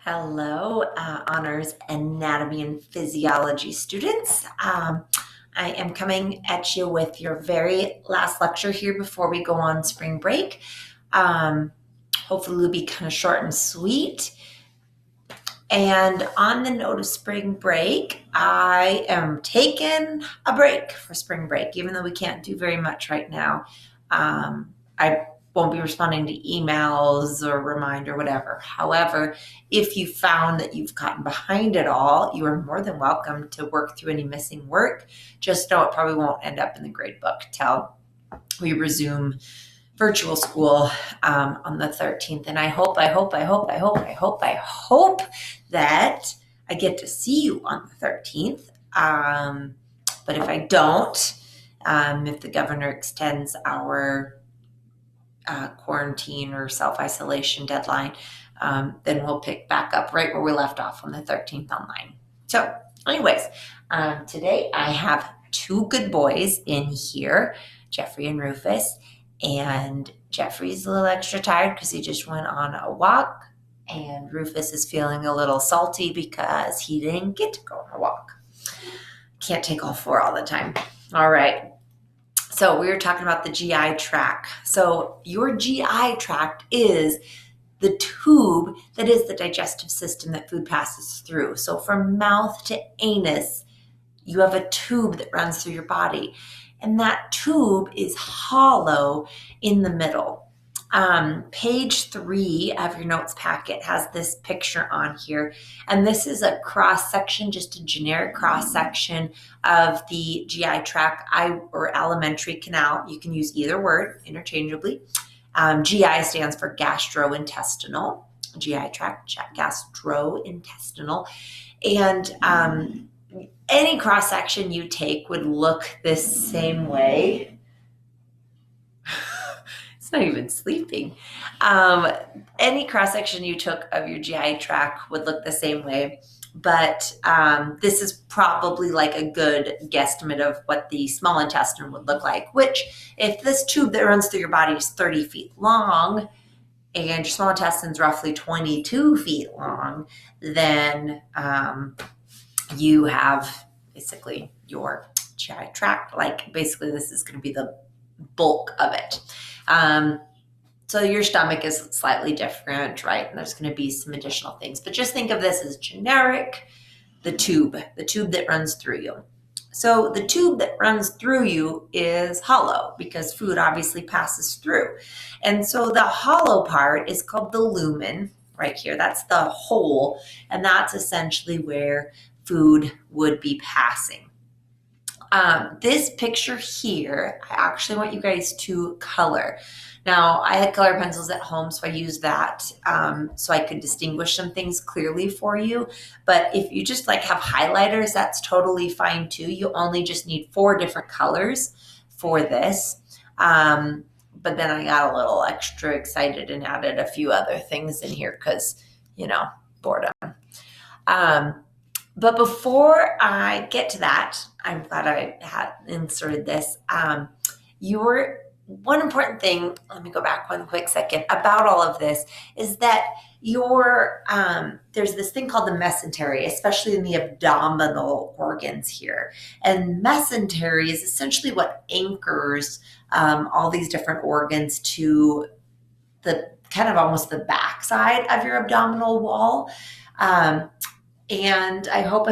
Hello, honors anatomy and physiology students. I am coming at you with your very last lecture here before we go on spring break. Hopefully it'll be kind of short and sweet. And on the note of spring break, I am taking a break for spring break, even though we can't do very much right now. I won't be responding to emails or reminder, whatever. However, if you found that you've gotten behind at all, you are more than welcome to work through any missing work. Just know it probably won't end up in the grade book till we resume virtual school on the 13th. And I hope that I get to see you on the 13th. But if I don't, if the governor extends our quarantine or self-isolation deadline, then we'll pick back up right where we left off on the 13th online. So anyways, today I have two good boys in here, Jeffrey and Rufus. And Jeffrey's a little extra tired because he just went on a walk, and Rufus is feeling a little salty because he didn't get to go on a walk. Can't take all four all the time. All right. So we were talking about the GI tract. So your GI tract is the tube that is the digestive system that food passes through. So from mouth to anus, you have a tube that runs through your body. And that tube is hollow in the middle. Page 3 of your notes packet has this picture on here. And this is a cross section, just a generic cross section of the GI tract or alimentary canal. You can use either word interchangeably. GI stands for gastrointestinal. GI tract, gastrointestinal. And any cross section you take would look this same way. It's not even sleeping. Any cross section you took of your GI tract would look the same way. But this is probably like a good guesstimate of what the small intestine would look like, which if this tube that runs through your body is 30 feet long and your small intestine is roughly 22 feet long, then you have basically your GI tract. Like basically this is going to be the bulk of it. So your stomach is slightly different, right? And there's going to be some additional things, but just think of this as generic, the tube that runs through you. So the tube that runs through you is hollow because food obviously passes through. And so the hollow part is called the lumen right here. That's the hole. And that's essentially where food would be passing. This picture here, I actually want you guys to color. Now, I had color pencils at home, so I used that so I could distinguish some things clearly for you. But if you just like have highlighters, that's totally fine too. You only just need 4 different colors for this. But then I got a little extra excited and added a few other things in here because, boredom. But before I get to that, I'm glad I had inserted this. One important thing, let me go back one quick second, about all of this is that there's this thing called the mesentery, especially in the abdominal organs here. And mesentery is essentially what anchors all these different organs to the kind of almost the backside of your abdominal wall. And I hope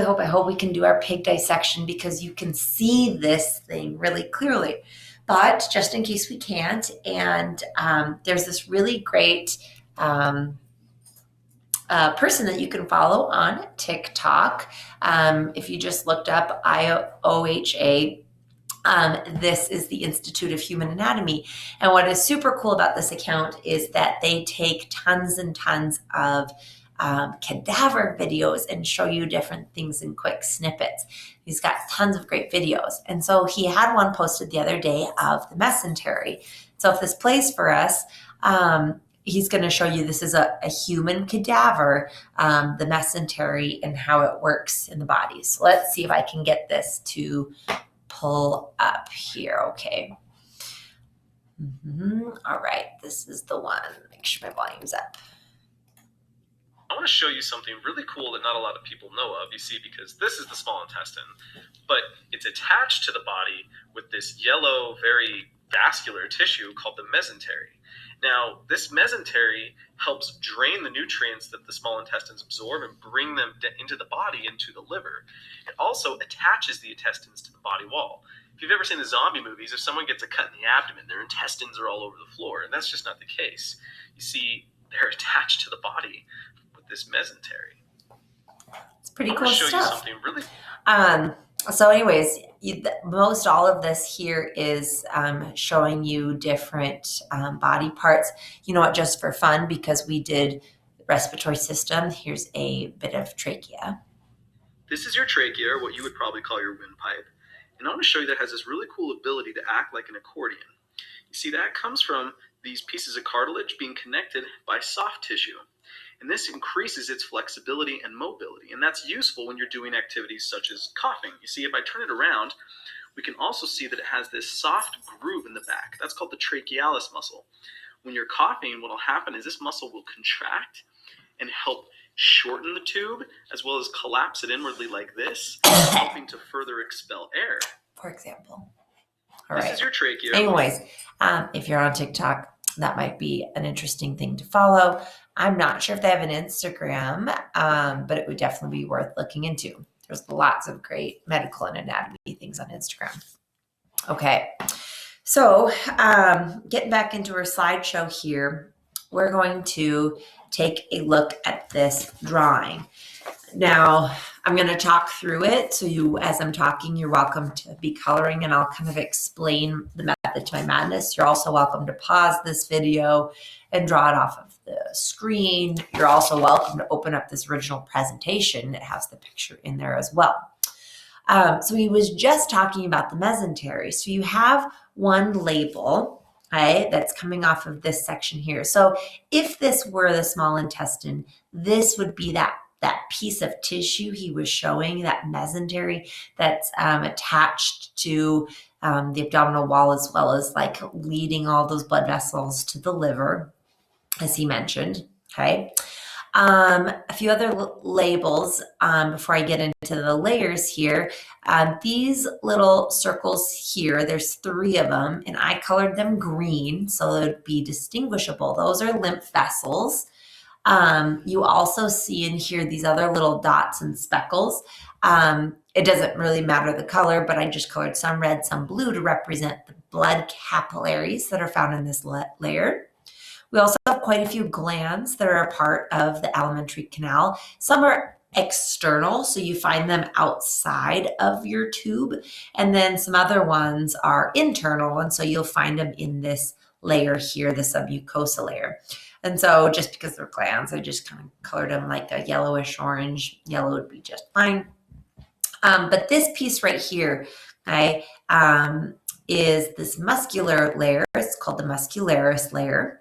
we can do our pig dissection because you can see this thing really clearly. But just in case we can't, and there's this really great person that you can follow on TikTok. If you just looked up IOHA, this is the Institute of Human Anatomy. And what is super cool about this account is that they take tons and tons of cadaver videos and show you different things in quick snippets. He's got tons of great videos. And so he had one posted the other day of the mesentery. So if this plays for us, he's going to show you this is a human cadaver, the mesentery, and how it works in the body. So let's see if I can get this to pull up here. Okay. All right. This is the one. Make sure my volume's up. On want to show you something really cool that not a lot of people know of. You see, because this is the small intestine, but it's attached to the body with this yellow, very vascular tissue called the mesentery. Now, this mesentery helps drain the nutrients that the small intestines absorb and bring them into the body, into the liver. It also attaches the intestines to the body wall. If you've ever seen the zombie movies, if someone gets a cut in the abdomen, their intestines are all over the floor, and that's just not the case. You see, they're attached to the body with this mesentery. It's pretty cool show stuff. You something really. So anyways, most all of this here is showing you different body parts. You know what, just for fun, because we did respiratory system, here's a bit of trachea. This is your trachea, or what you would probably call your windpipe. And I want to show you that it has this really cool ability to act like an accordion. You see, that comes from these pieces of cartilage being connected by soft tissue. And this increases its flexibility and mobility. And that's useful when you're doing activities such as coughing. You see, if I turn it around, we can also see that it has this soft groove in the back. That's called the trachealis muscle. When you're coughing, what will happen is this muscle will contract and help shorten the tube, as well as collapse it inwardly like this, helping to further expel air. For example. All right. This is your trachea. Anyways, if you're on TikTok, that might be an interesting thing to follow. I'm not sure if they have an Instagram, but it would definitely be worth looking into. There's lots of great medical and anatomy things on Instagram. Okay, so getting back into our slideshow here, we're going to take a look at this drawing. Now, I'm going to talk through it. So you, as I'm talking, you're welcome to be coloring, and I'll kind of explain the method to my madness. You're also welcome to pause this video and draw it off of the screen. You're also welcome to open up this original presentation. It has the picture in there as well. So he was just talking about the mesentery. So you have one label, right, that's coming off of this section here. So if this were the small intestine, this would be that piece of tissue he was showing, that mesentery that's attached to the abdominal wall, as well as like leading all those blood vessels to the liver, as he mentioned. Okay. A few other labels before I get into the layers here. These little circles here, there's 3 of them, and I colored them green so they would be distinguishable. Those are lymph vessels. You also see in here these other little dots and speckles. It doesn't really matter the color, but I just colored some red, some blue to represent the blood capillaries that are found in this layer. We also have quite a few glands that are a part of the alimentary canal. Some are external, so you find them outside of your tube, and then some other ones are internal, and so you'll find them in this layer here, the submucosa layer. And so just because they're glands, I just kind of colored them like a yellowish orange. Yellow would be just fine. But this piece right here, okay, is this muscular layer. It's called the muscularis layer.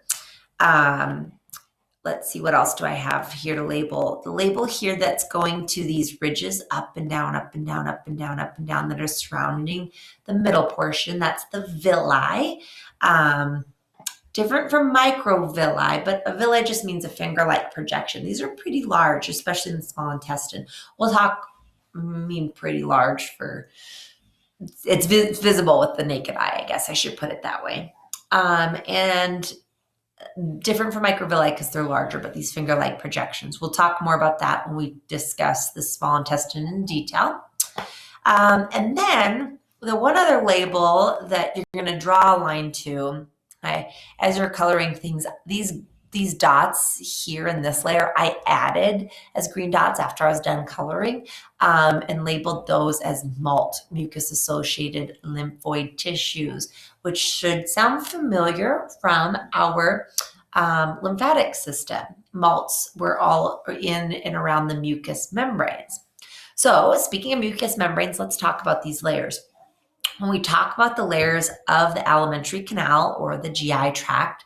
Let's see, what else do I have here to label? The label here that's going to these ridges up and down, up and down, up and down, up and down that are surrounding the middle portion. That's the villi. Different from microvilli, but a villi just means a finger-like projection. These are pretty large, especially in the small intestine. We'll mean pretty large for, it's visible with the naked eye, I guess I should put it that way. And different from microvilli because they're larger, but these finger-like projections. We'll talk more about that when we discuss the small intestine in detail. And then the one other label that you're going to draw a line to, okay, as you're coloring things, these dots here in this layer, I added as green dots after I was done coloring, and labeled those as MALT, mucus-associated lymphoid tissues, which should sound familiar from our lymphatic system. MALTs were all in and around the mucous membranes. So speaking of mucous membranes, let's talk about these layers. When we talk about the layers of the alimentary canal or the GI tract,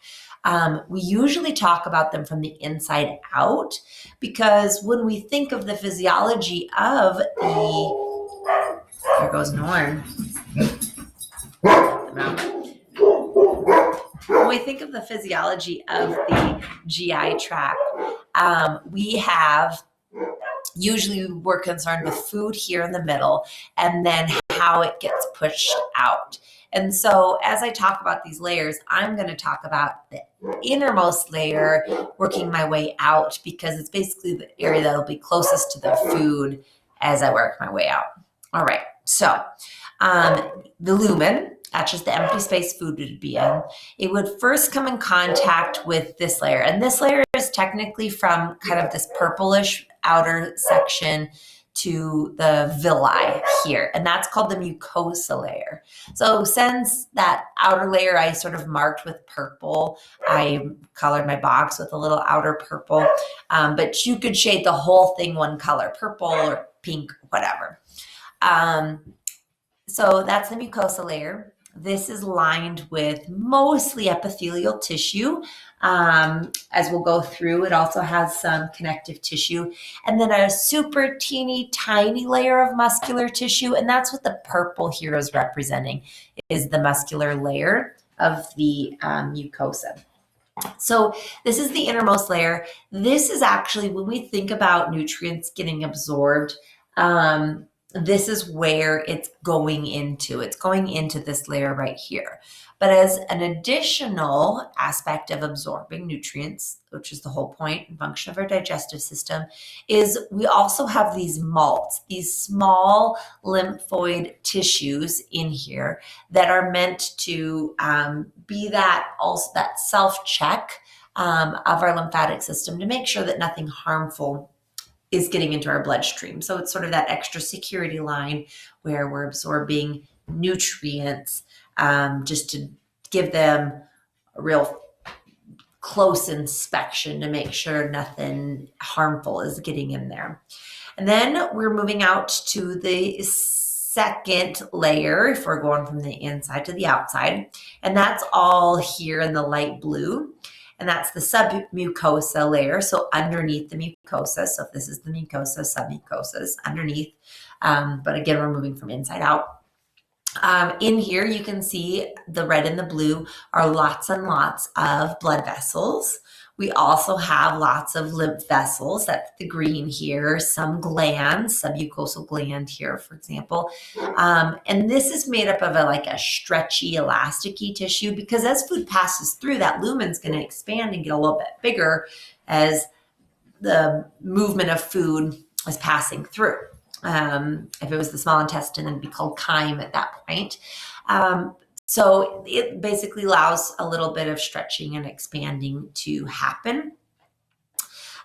we usually talk about them from the inside out, because when we think of the physiology of the, there goes an horn. When we think of the physiology of the GI tract, Usually we're concerned with food here in the middle and then how it gets pushed out. And so as I talk about these layers, I'm going to talk about the innermost layer working my way out because it's basically the area that'll be closest to the food as I work my way out. All right, so the lumen, that's just the empty space food would be in. It would first come in contact with this layer. And this layer is technically from kind of this purplish outer section to the villi here. And that's called the mucosa layer. So since that outer layer I sort of marked with purple, I colored my box with a little outer purple. But you could shade the whole thing one color, purple or pink, whatever. So that's the mucosa layer. This is lined with mostly epithelial tissue. As we'll go through, it also has some connective tissue and then a super teeny tiny layer of muscular tissue. And that's what the purple here is representing, is the muscular layer of the mucosa. So this is the innermost layer. This is actually, when we think about nutrients getting absorbed, this is where it's going into. It's going into this layer right here. But as an additional aspect of absorbing nutrients, which is the whole point and function of our digestive system, is we also have these malts, these small lymphoid tissues in here that are meant to be that self-check of our lymphatic system to make sure that nothing harmful is getting into our bloodstream. So it's sort of that extra security line where we're absorbing nutrients just to give them a real close inspection to make sure nothing harmful is getting in there. And then we're moving out to the second layer if we're going from the inside to the outside. And that's all here in the light blue. And that's the submucosa layer, so underneath the mucosa. So if this is the mucosa, submucosa is underneath. But again, we're moving from inside out. In here, you can see the red and the blue are lots and lots of blood vessels. We also have lots of lymph vessels. That's the green here, some glands, submucosal gland here, for example. And this is made up of a stretchy, elasticy tissue because as food passes through, that lumen's going to expand and get a little bit bigger as the movement of food is passing through. If it was the small intestine, it'd be called chyme at that point. So it basically allows a little bit of stretching and expanding to happen.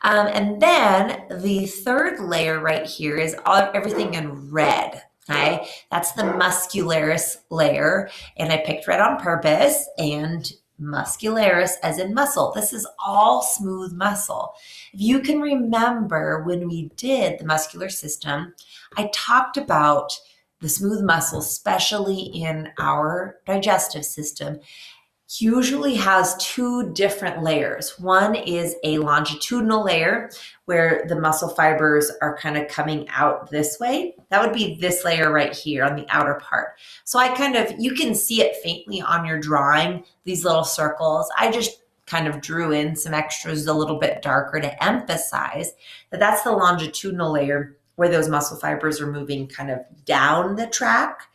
And then the third layer right here is everything in red. Okay, that's the muscularis layer. And I picked red on purpose, and muscularis as in muscle. This is all smooth muscle. If you can remember when we did the muscular system, I talked about the smooth muscle, especially in our digestive system, usually has two different layers. One is a longitudinal layer where the muscle fibers are kind of coming out this way. That would be this layer right here on the outer part. So you can see it faintly on your drawing, these little circles. I just kind of drew in some extras a little bit darker to emphasize that that's the longitudinal layer where those muscle fibers are moving kind of down the tract.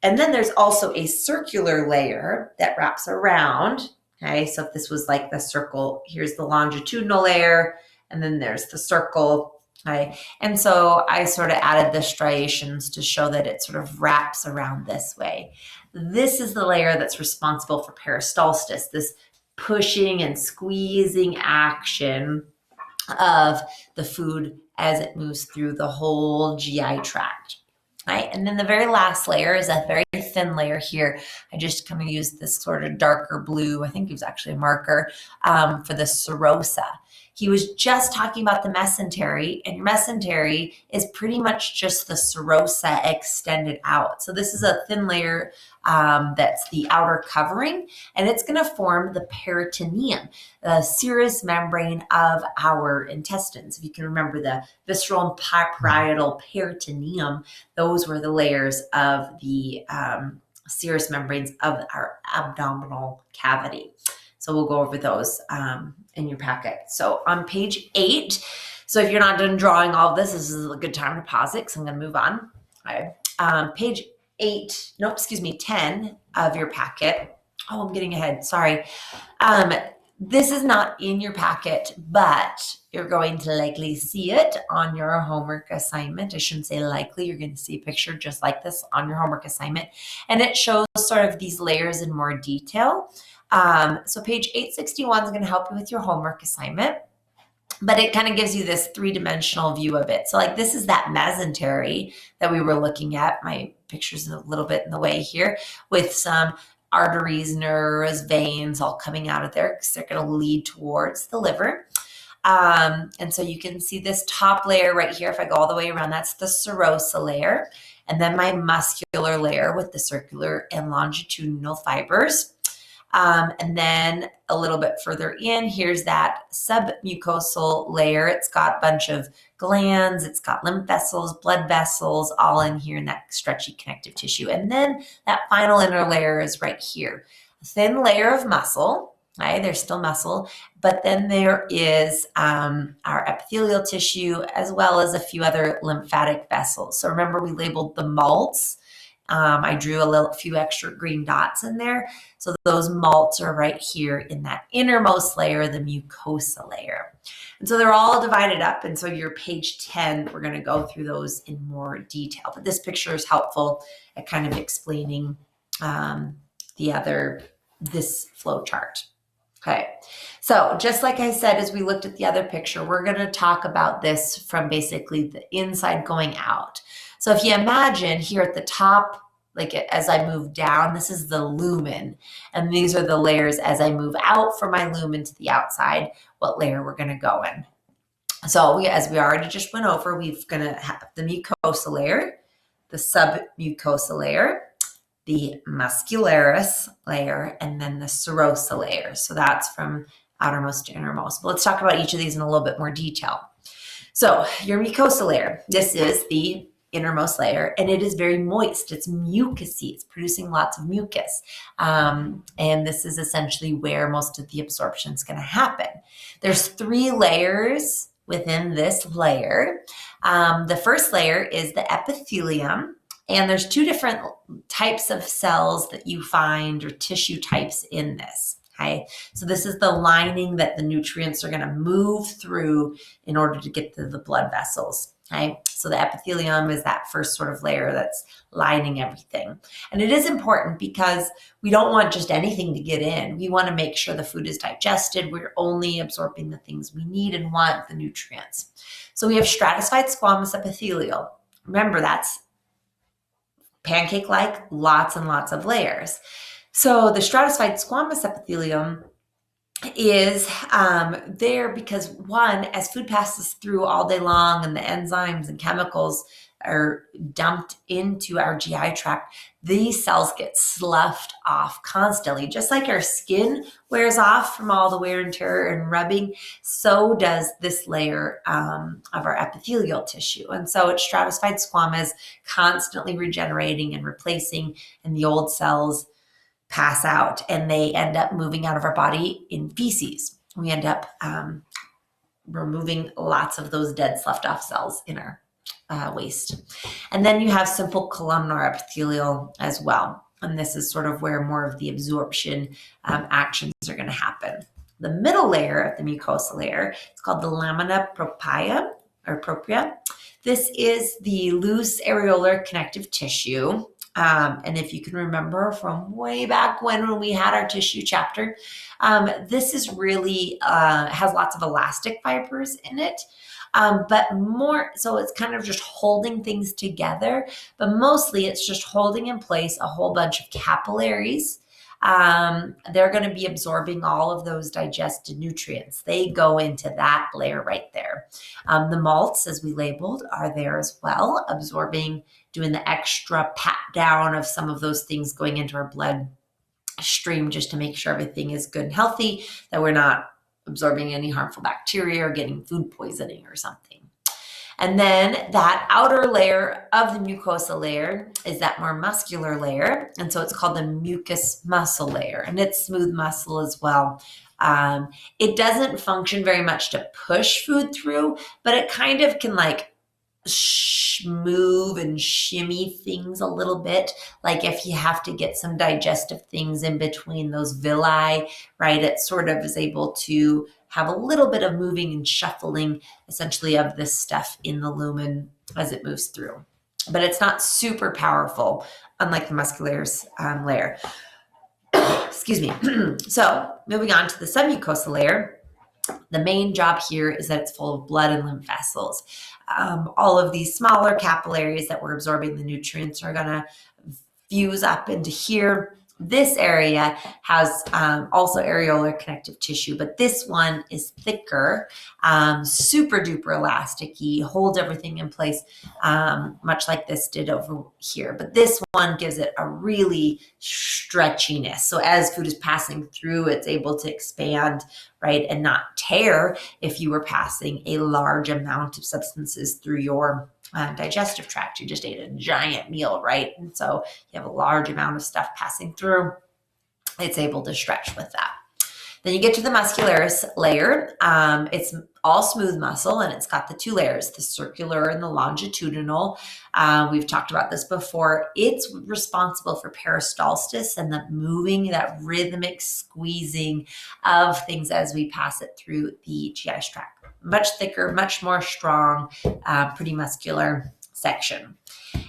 And then there's also a circular layer that wraps around. Okay, so if this was like the circle, here's the longitudinal layer, and then there's the circle. Okay, and so I sort of added the striations to show that it sort of wraps around this way. This is the layer that's responsible for peristalsis, this pushing and squeezing action of the food as it moves through the whole GI tract. Right? And then the very last layer is a very thin layer here. I just kind of used this sort of darker blue, I think it was actually a marker, for the serosa. He was just talking about the mesentery, and your mesentery is pretty much just the serosa extended out. So this is a thin layer that's the outer covering, and it's going to form the peritoneum, the serous membrane of our intestines. If you can remember the visceral and parietal peritoneum, those were the layers of the serous membranes of our abdominal cavity. So we'll go over those in your packet. So on page 8, so if you're not done drawing all of this is a good time to pause it because I'm going to move on. Okay. Page 8, no, excuse me, 10 of your packet. Oh, I'm getting ahead. Sorry. This is not in your packet, but you're going to likely see it on your homework assignment. I shouldn't say likely. You're going to see a picture just like this on your homework assignment. And it shows sort of these layers in more detail. So page 861 is going to help you with your homework assignment. But it kind of gives you this 3-dimensional view of it. So like this is that mesentery that we were looking at. My picture's a little bit in the way here with some arteries, nerves, veins all coming out of there because they're going to lead towards the liver. And so you can see this top layer right here. If I go all the way around, that's the serosa layer. And then my muscular layer with the circular and longitudinal fibers. And then a little bit further in, here's that submucosal layer. It's got a bunch of glands, it's got lymph vessels, blood vessels, all in here in that stretchy connective tissue. And then that final inner layer is right here. A thin layer of muscle, right? There's still muscle, but then there is our epithelial tissue as well as a few other lymphatic vessels. So remember we labeled the malts. I drew a few extra green dots in there. So those malts are right here in that innermost layer, the mucosa layer. And so they're all divided up. And so your page 10, we're going to go through those in more detail. But this picture is helpful at kind of explaining this flow chart. Okay, so just like I said, as we looked at the other picture, we're going to talk about this from basically the inside going out. So if you imagine here at the top, like as I move down, this is the lumen, and these are the layers as I move out from my lumen to the outside, what layer we're going to go in. So as we already just went over, we're going to have the mucosa layer, the submucosa layer, the muscularis layer, and then the serosa layer. So that's from outermost to innermost. But let's talk about each of these in a little bit more detail. So your mucosa layer, this is the innermost layer, and it is very moist. It's mucousy. It's producing lots of mucus. And this is essentially where most of the absorption is going to happen. There's 3 layers within this layer. The first layer is the epithelium. And there's 2 different types of cells that you find or tissue types in this. Okay, so this is the lining that the nutrients are going to move through in order to get to the blood vessels. Okay, so the epithelium is that first sort of layer that's lining everything. And it is important because we don't want just anything to get in. We want to make sure the food is digested. We're only absorbing the things we need and want, the nutrients. So we have stratified squamous epithelial. Remember, that's pancake-like, lots and lots of layers. So the stratified squamous epithelium is there because, one, as food passes through all day long and the enzymes and chemicals are dumped into our GI tract, these cells get sloughed off constantly. Just like our skin wears off from all the wear and tear and rubbing, so does this layer of our epithelial tissue. And so it's stratified squamous, constantly regenerating and replacing, and the old cells pass out and they end up moving out of our body in feces. We end up removing lots of those dead sloughed off cells in our waste. And then you have simple columnar epithelial as well. And this is sort of where more of the absorption actions are going to happen. The middle layer of the mucosa layer, it's called the lamina propria or propria. This is the loose areolar connective tissue. And if you can remember from way back when we had our tissue chapter, this is really has lots of elastic fibers in it. But more, so it's kind of just holding things together, but mostly it's just holding in place a whole bunch of capillaries. They're going to be absorbing all of those digested nutrients. They go into that layer right there. The malts, as we labeled, are there as well, absorbing, doing the extra pat down of some of those things going into our blood stream just to make sure everything is good and healthy, that we're not absorbing any harmful bacteria or getting food poisoning or something. And then that outer layer of the mucosa layer is that more muscular layer. And so it's called the mucous muscle layer, and it's smooth muscle as well. It doesn't function very much to push food through, but it kind of can like move and shimmy things a little bit. Like if you have to get some digestive things in between those villi, right? It sort of is able to have a little bit of moving and shuffling essentially of this stuff in the lumen as it moves through. But it's not super powerful, unlike the muscularis layer. Excuse me. So moving on to the submucosal layer, the main job here is that it's full of blood and lymph vessels. All of these smaller capillaries that were absorbing the nutrients are going to fuse up into here. This area has also areolar connective tissue, but this one is thicker, super duper elasticy, holds everything in place, much like this did over here. But this one gives it a really stretchiness. So as food is passing through, it's able to expand, right, and not tear if you were passing a large amount of substances through your digestive tract. You just ate a giant meal, right? And so you have a large amount of stuff passing through. It's able to stretch with that. Then you get to the muscularis layer. It's all smooth muscle, and it's got the two layers, the circular and the longitudinal. We've talked about this before. It's responsible for peristalsis and the moving, that rhythmic squeezing of things as we pass it through the GI tract. Much thicker, much more strong, pretty muscular section.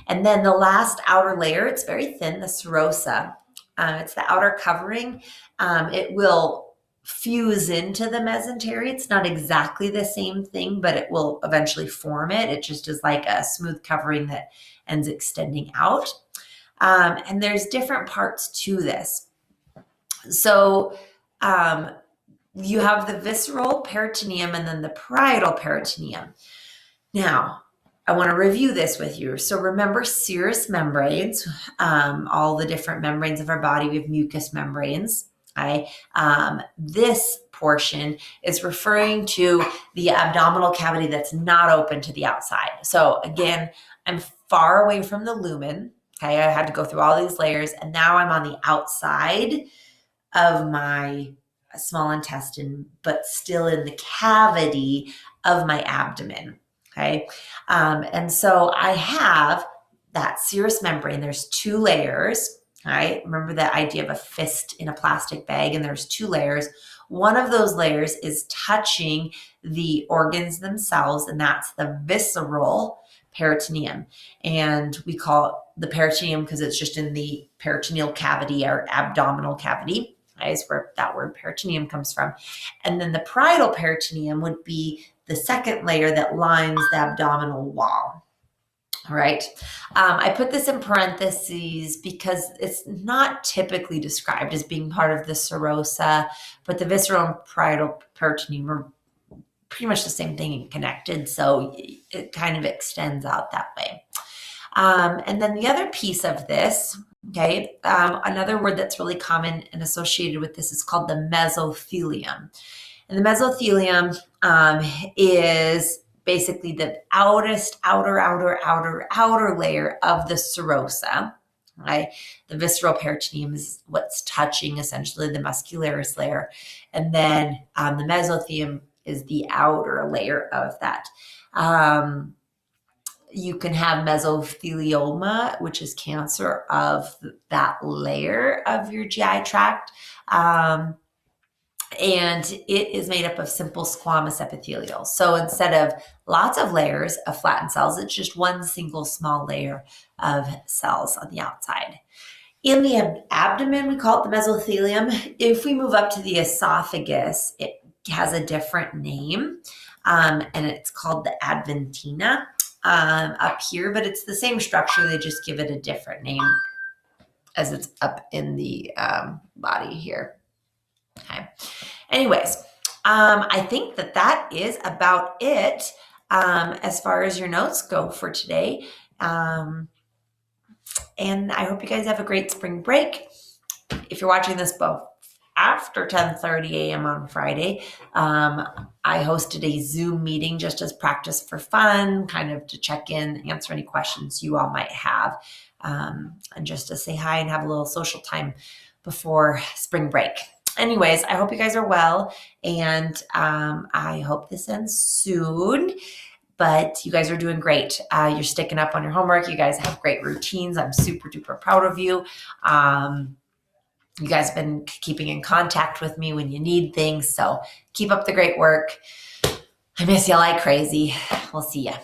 And then the last outer layer, it's very thin, the serosa. It's the outer covering. It will fuse into the mesentery. It's not exactly the same thing, but it will eventually form it. It just is like a smooth covering that ends extending out. And there's different parts to this. So you have the visceral peritoneum and then the parietal peritoneum. Now, I want to review this with you. So remember serous membranes, all the different membranes of our body. We have mucous membranes. Okay? This portion is referring to the abdominal cavity that's not open to the outside. So again, I'm far away from the lumen. Okay, I had to go through all these layers, and now I'm on the outside of my small intestine, but still in the cavity of my abdomen. Okay. And so I have that serous membrane. There's two layers. All right. Remember that idea of a fist in a plastic bag, and there's two layers. One of those layers is touching the organs themselves, and that's the visceral peritoneum. And we call it the peritoneum because it's just in the peritoneal cavity or abdominal cavity. Is where that word peritoneum comes from. And then the parietal peritoneum would be the second layer that lines the abdominal wall. All right. I put this in parentheses because it's not typically described as being part of the serosa, but the visceral and parietal peritoneum are pretty much the same thing and connected. So it kind of extends out that way. And then the other piece of this, okay, another word that's really common and associated with this is called the mesothelium. And the mesothelium is basically the outer layer of the serosa. Right? The visceral peritoneum is what's touching essentially the muscularis layer. And then the mesothelium is the outer layer of that. You can have mesothelioma, which is cancer of that layer of your GI tract. And it is made up of simple squamous epithelial. So instead of lots of layers of flattened cells, it's just one single small layer of cells on the outside. In the abdomen, we call it the mesothelium. If we move up to the esophagus, it has a different name, and it's called the adventina. Up here, but it's the same structure. They just give it a different name as it's up in the body here. Okay. Anyways, I think that is about it as far as your notes go for today. And I hope you guys have a great spring break. If you're watching this both after 10:30 a.m. on Friday, I hosted a Zoom meeting just as practice for fun, kind of to check in, answer any questions you all might have, and just to say hi and have a little social time before spring break. anyways, I hope you guys are well, and I hope this ends soon. But you guys are doing great. You're sticking up on your homework. You guys have great routines. I'm super duper proud of you. You guys have been keeping in contact with me when you need things. So keep up the great work. I miss you like crazy. We'll see ya.